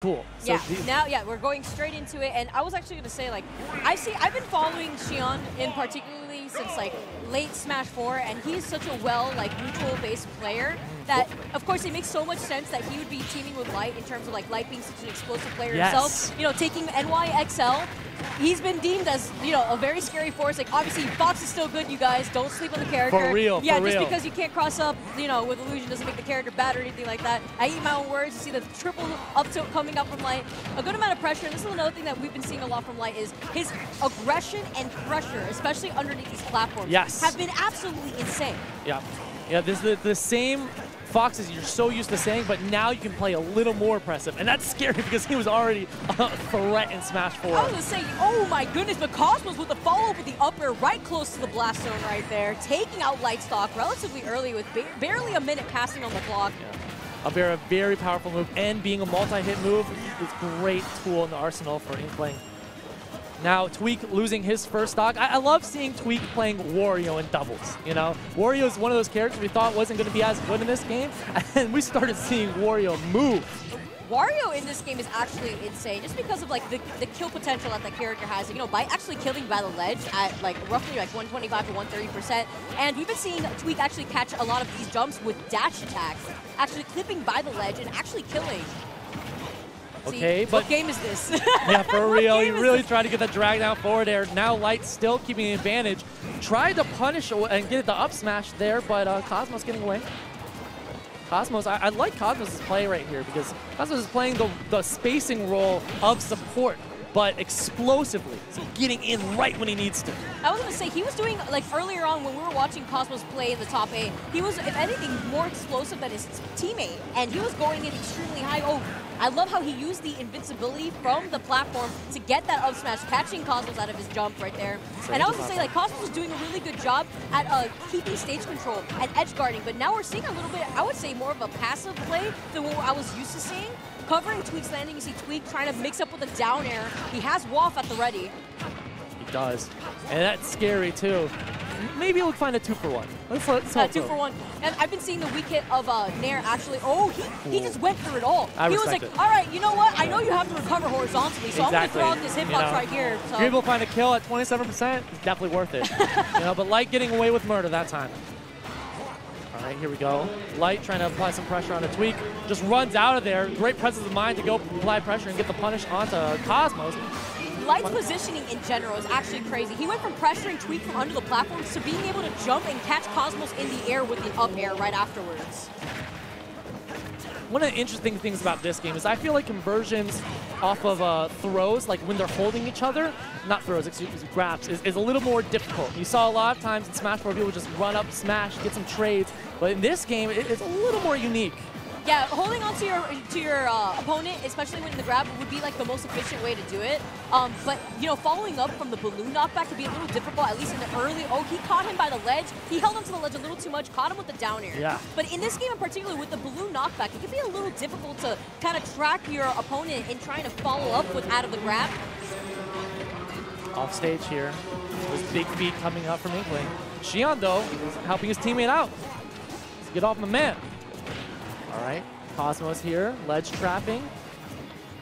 Cool. So yeah, we're going straight into it, and I was actually gonna say, like, I've been following Xion in particularly since like late Smash 4, and he's such a neutral-based player that, of course, it makes so much sense that he would be teaming with Light in terms of like Light being such an explosive player himself. You know, taking NYXL. He's been deemed as, you know, a very scary force. Like, obviously, Fox is still good, you guys. Don't sleep on the character. For real, yeah, for just real. because you can't cross up, you know, with Illusion doesn't make the character bad or anything like that. I eat my own words. You see the triple up tilt coming up from Light. A good amount of pressure. And this is another thing that we've been seeing a lot from Light is his aggression and pressure, especially underneath these platforms, have been absolutely insane. Yeah. Yeah, this is the same Fox as you're so used to saying, but now you can play a little more aggressive, and that's scary because he was already a threat in Smash 4. I was gonna say, oh my goodness, but Cosmos with the follow-up with the up air right close to the blast zone right there, taking out Lightstock relatively early with barely a minute passing on the clock. Yeah. A very powerful move, and being a multi-hit move is a great tool in the arsenal for Inkling. Now, Tweek losing his first stock. I love seeing Tweek playing Wario in doubles, you know? Wario is one of those characters we thought wasn't going to be as good in this game, and we started seeing Wario move. Wario in this game is actually insane, just because of like the kill potential that character has. You know, by actually killing by the ledge at like roughly like 125 to 130%, and we've been seeing Tweek actually catch a lot of these jumps with dash attacks, actually clipping by the ledge and actually killing. Okay, but what game is this? Yeah, for real. He really tried to get that drag down forward air. Now Light still keeping the advantage. Tried to punish and get the up smash there, but Cosmos getting away. Cosmos, I like Cosmos' play right here because Cosmos is playing the spacing role of support, but explosively. So getting in right when he needs to. I was going to say, he was doing, like earlier on when we were watching Cosmos play in the top 8, he was, if anything, more explosive than his teammate, and he was going in extremely high. Oh, I love how he used the invincibility from the platform to get that up smash, catching Cosmos out of his jump right there. And I was going to say, like, Cosmos was doing a really good job at keeping stage control and edge guarding, but now we're seeing a little bit, I would say, more of a passive play than what I was used to seeing. Covering Tweek's landing, you see Tweek trying to mix up with a down air. He has Waff at the ready. He does. And that's scary, too. Maybe we'll find a 2-for-1. Let's hope 2-for-1. And I've been seeing the weak hit of Nair actually. Oh, he just went through it all. He was like, all right, you know what? I know you have to recover horizontally, so I'm going to throw out this hitbox right here. So. If you're able to find a kill at 27%, it's definitely worth it. You know, but Light getting away with murder that time. All right, here we go. Light trying to apply some pressure on the Tweek. Just runs out of there. Great presence of mind to go apply pressure and get the punish onto Cosmos. Light's positioning in general is actually crazy. He went from pressuring Tweek from under the platform to being able to jump and catch Cosmos in the air with the up air right afterwards. One of the interesting things about this game is I feel like conversions off of throws, like when they're holding each other, not throws, excuse me, grabs, is a little more difficult. You saw a lot of times in Smash 4 people just run up, smash, get some trades, but in this game, it's a little more unique. Yeah, holding on to your opponent, especially when in the grab, would be like the most efficient way to do it. But you know, following up from the balloon knockback could be a little difficult, at least in the early. Oh, he caught him by the ledge. He held onto the ledge a little too much, caught him with the down air. Yeah. But in this game in particular, with the balloon knockback, it can be a little difficult to kind of track your opponent in trying to follow up with out of the grab. Off stage here, those big feet coming up from Inkling. Xion though, is helping his teammate out. Let's get off my man. All right, Cosmos here, ledge trapping.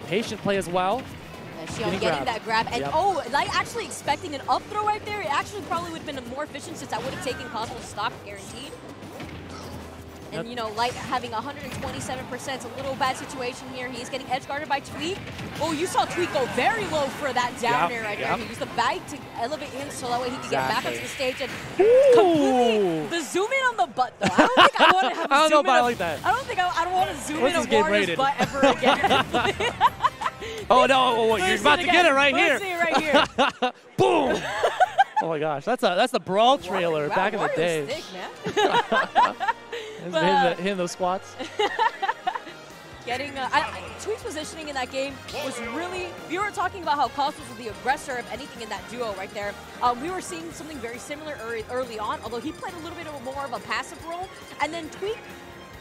Patient play as well. Xion getting that grab. And oh, Light actually expecting an up throw right there. It actually probably would have been more efficient since I would have taken Cosmos stock guaranteed. And you know, Light having 127%, it's a little bad situation here. He's getting edge guarded by Tweek. Oh, you saw Tweek go very low for that down air right there. He used the bag to elevate him so that way he could get back onto the stage and completely the zoom in on the butt though. I don't think I want to have a zoom in. Like that. I don't think I don't want to zoom in on Wario's butt ever again. Oh no! You're about to get it right here. Let's see it right here. Boom! Oh my gosh, that's the Brawl trailer back in the day. Hitting those squats. Getting Tweek's positioning in that game was really. We were talking about how Cosmos was the aggressor, if anything, in that duo right there. We were seeing something very similar early on, although he played a little bit more of a passive role. And then Tweek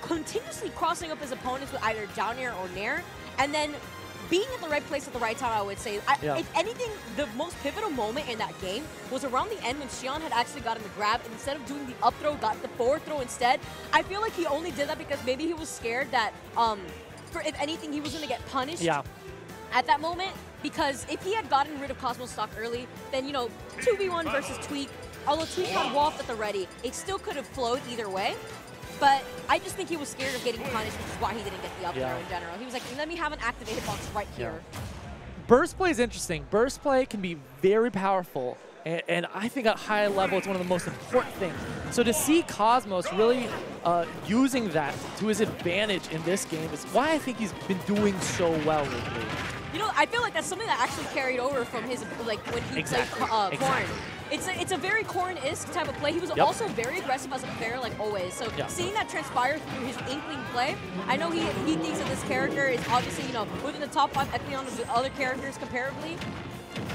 continuously crossing up his opponents with either down air or nair, and then being in the right place at the right time, I would say. If anything, the most pivotal moment in that game was around the end when Xion had actually gotten the grab, and instead of doing the up throw, got the forward throw instead. I feel like he only did that because maybe he was scared that if anything, he was going to get punished at that moment, because if he had gotten rid of Cosmos stock early, then, 2v1 versus Tweek, although Tweek had Waft at the ready, it still could have flowed either way. But I just think he was scared of getting punished, which is why he didn't get the up throw in general. He was like, let me have an activated box right here. Burst play is interesting. Burst play can be very powerful. And I think at high level, it's one of the most important things. So to see Cosmos really using that to his advantage in this game is why I think he's been doing so well lately. I feel like that's something that actually carried over from his, when he played Corn. It's a very Corn-esque type of play. He was also very aggressive as a player, like always. So seeing that transpire through his Inkling play, I know he thinks that this character is obviously, within the top 5 echelons of the other characters comparably.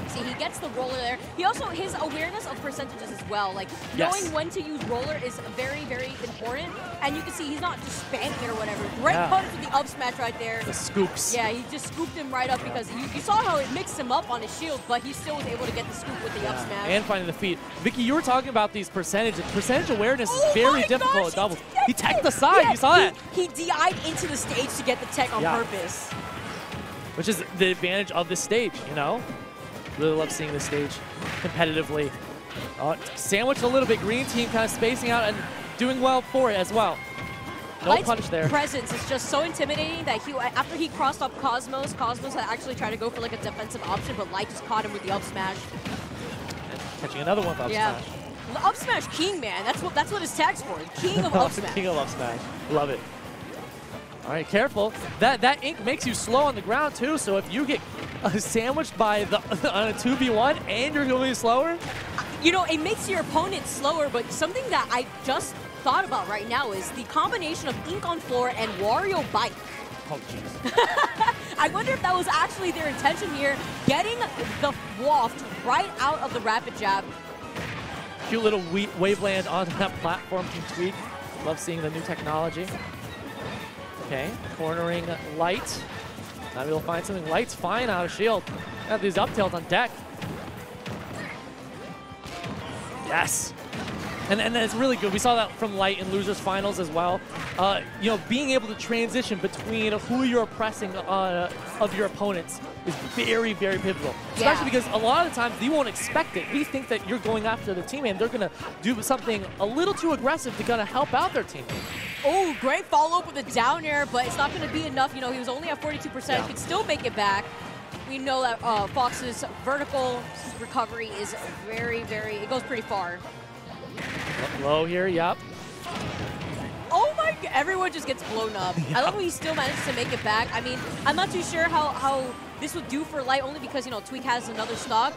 See, he gets the roller there. He also, his awareness of percentages as well. Like, knowing when to use roller is very, very important. And you can see he's not just spamming it or whatever. Great punish with the up smash right there. The scoops. Yeah, he just scooped him right up because you saw how it mixed him up on his shield, but he still was able to get the scoop with the up smash. And finding the feet. Vicky, you were talking about these percentages. Percentage awareness is very difficult at doubles. He teched the side. You saw that. He DI'd into the stage to get the tech on purpose. Which is the advantage of this stage, Really love seeing this stage competitively. Sandwiched a little bit. Green team kind of spacing out and doing well for it as well. No punish there. Presence is just so intimidating that after he crossed up Cosmos had actually tried to go for like a defensive option, but Light just caught him with the up smash. And catching another one with up smash. The up smash king, man. That's what his tag's for. King of up smash. King of up smash. Love it. All right, careful. That ink makes you slow on the ground too. So if you get sandwiched by on a 2v1 and you're going slower, it makes your opponent slower. But something that I just thought about right now is the combination of ink on floor and Wario bike. Oh jeez. I wonder if that was actually their intention here, getting the waft right out of the rapid jab. Cute little waveland onto that platform from Tweek. Love seeing the new technology. Okay, cornering Light. Now we'll find something. Light's fine out of shield. Got these up tilts on deck. Yes. And then it's really good. We saw that from Light in Losers Finals as well. Being able to transition between who you're oppressing of your opponents is very, very pivotal. Especially because a lot of the times you won't expect it. We think that you're going after the teammate and they're going to do something a little too aggressive to kind of help out their teammate. Oh, great follow-up with a down air, but it's not going to be enough. He was only at 42%. Could still make it back. We know that Fox's vertical recovery is very, very, it goes pretty far. Low here, yep. Oh my, everyone just gets blown up. I love how he still manages to make it back. I mean, I'm not too sure how this would do for Light, only because, Tweek has another stock.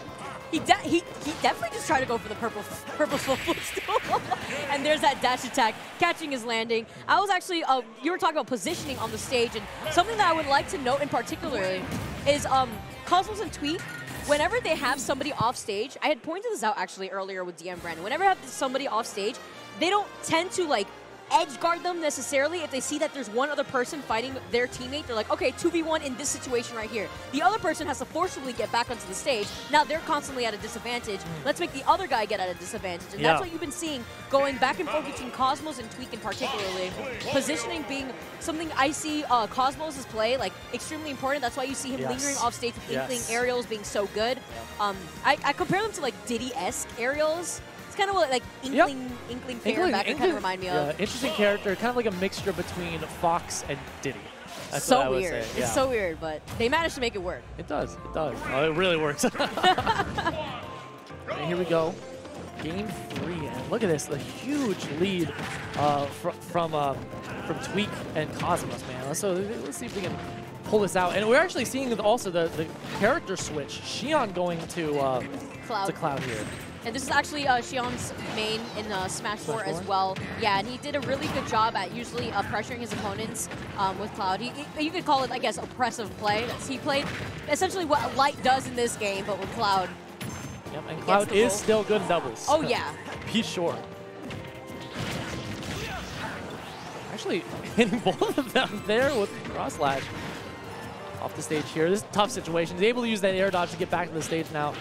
He definitely just tried to go for the purposeful footstool. And there's that dash attack, catching his landing. I was actually, you were talking about positioning on the stage, and something that I would like to note in particular is Cosmos and Tweek, whenever they have somebody off stage, I had pointed this out actually earlier with DM Brandon, whenever they have somebody off stage, they don't tend to edge guard them necessarily. If they see that there's one other person fighting their teammate, they're like, okay, 2v1 in this situation right here. The other person has to forcibly get back onto the stage. Now they're constantly at a disadvantage. Let's make the other guy get at a disadvantage. And that's what you've been seeing going back and forth between Cosmos and Tweek in particularly. Positioning being something I see Cosmos' play extremely important. That's why you see him lingering off stage with Inkling aerials being so good. I compare them to Diddy-esque aerials. It's kind of what Inkling Fairback kind of remind me of. Interesting character, kind of like a mixture between Fox and Diddy. That's so what I would weird. say. It's so weird, but they managed to make it work. It does. It does. Oh, it really works. And here we go. Game 3, and look at this, a huge lead from Tweek and Cosmos, man. Let's see if we can pull this out. And we're actually seeing also the character switch. Xion going to Cloud here. And this is actually Xion's main in Smash 4 as well. Yeah, and he did a really good job at usually pressuring his opponents with Cloud. You could call it, I guess, oppressive play. He played essentially what Light does in this game, but with Cloud. Yep, and Cloud is still good in doubles. Oh, yeah. Be sure. Actually, hitting both of them there with cross slash. Off the stage here. This is a tough situation. He's able to use that air dodge to get back to the stage now.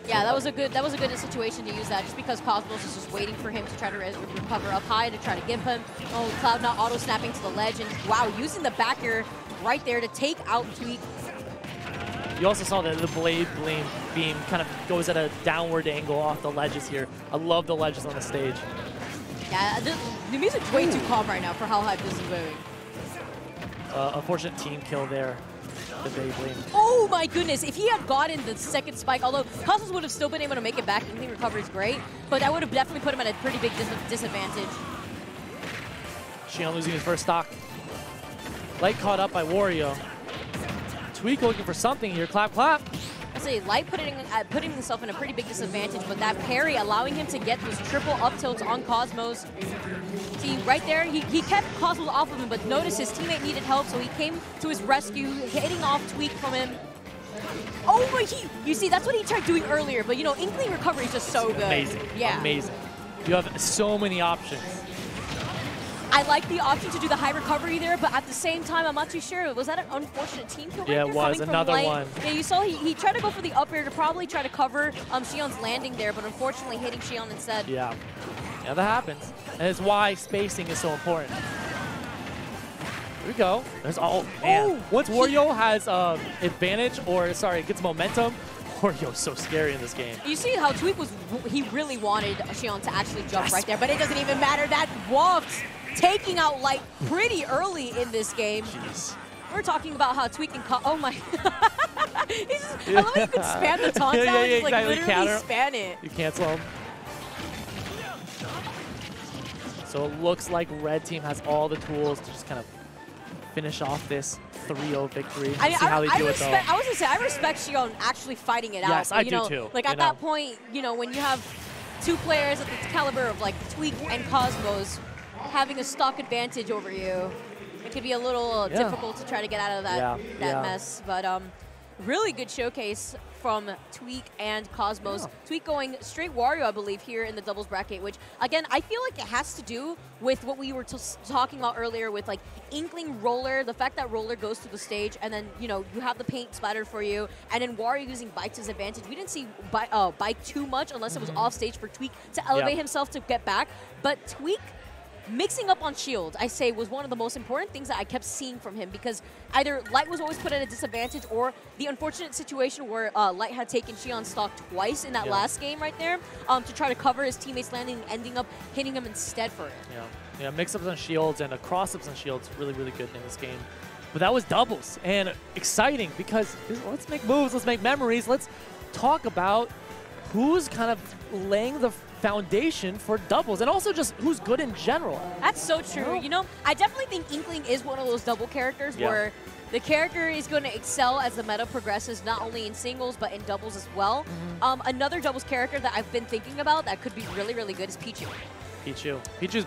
Yeah, that was a good situation to use that, just because Cosmos is just waiting for him to try to recover up high to try to give him. Oh, Cloud not auto snapping to the ledge, and wow, using the back air right there to take out Tweek. You also saw that the blade beam kind of goes at a downward angle off the ledges here. I love the ledges on the stage. Yeah, the music's way too calm right now for how hype this is moving. Unfortunate team kill there. The Beyblade. Oh my goodness, if he had gotten the second spike, although Cosmos would have still been able to make it back, and the recovery is great, but that would have definitely put him at a pretty big disadvantage. Xion losing his first stock. Light caught up by Wario. Tweek looking for something here. Clap, clap. I say Light putting himself in a pretty big disadvantage, but that parry allowing him to get those triple up tilts on Cosmos. See, right there, he kept Cosmos off of him, but notice his teammate needed help, so he came to his rescue, hitting off Tweek from him. Oh, but you see, that's what he tried doing earlier, but you know, Inkling recovery is just so good. Amazing. Yeah. Amazing. You have so many options. I like the option to do the high recovery there, but at the same time, I'm not too sure. Was that an unfortunate team kill? Yeah, right it was. Another one. Yeah, you saw he tried to go for the up air to probably try to cover Xion's landing there, but unfortunately hitting Xion instead. Yeah. Yeah, that happens. And it's why spacing is so important. Here we go. There's man. Oh, Once Wario has advantage, or sorry, gets momentum, Wario's so scary in this game. You see how Tweek he really wanted Xion to actually jump right there, but it doesn't even matter. That waft taking out Light pretty early in this game. Jeez. We're talking about how Tweek and oh my. I love how you can spam the taunt sound, exactly. like literally Counter. span it. You cancel him. So it looks like Red Team has all the tools to just kind of finish off this 3-0 victory. See how they do it though. I was gonna say, I respect Xion actually fighting it out. Yes, but, I you do know, too. Like at that point, you know, when you have two players at the caliber of like Tweek and Cosmos having a stock advantage over you, it could be a little difficult to try to get out of that mess. But really good showcase from Tweek and Cosmos. Tweek going straight Wario, I believe, here in the doubles bracket, which, again, I feel like it has to do with what we were talking about earlier with, like, Inkling Roller, the fact that Roller goes to the stage, and then, you know, you have the paint splattered for you, and then Wario using Bike to his advantage. We didn't see Bike too much unless it was off stage for Tweek to elevate himself to get back, but Tweek mixing up on shield, I say, was one of the most important things that I kept seeing from him, because either Light was always put at a disadvantage, or the unfortunate situation where Light had taken Xion's stock twice in that last game right there to try to cover his teammates' landing, ending up hitting him instead for it. Yeah, mix-ups on shields and cross-ups on shields really, really good in this game. But that was doubles, and exciting, because let's make moves, let's make memories, let's talk about who's kind of laying the foundation for doubles, and also just who's good in general. That's so true. You know, I definitely think Inkling is one of those double characters where the character is going to excel as the meta progresses, not only in singles, but in doubles as well. Another doubles character that I've been thinking about that could be really, really good is Pichu. Pichu's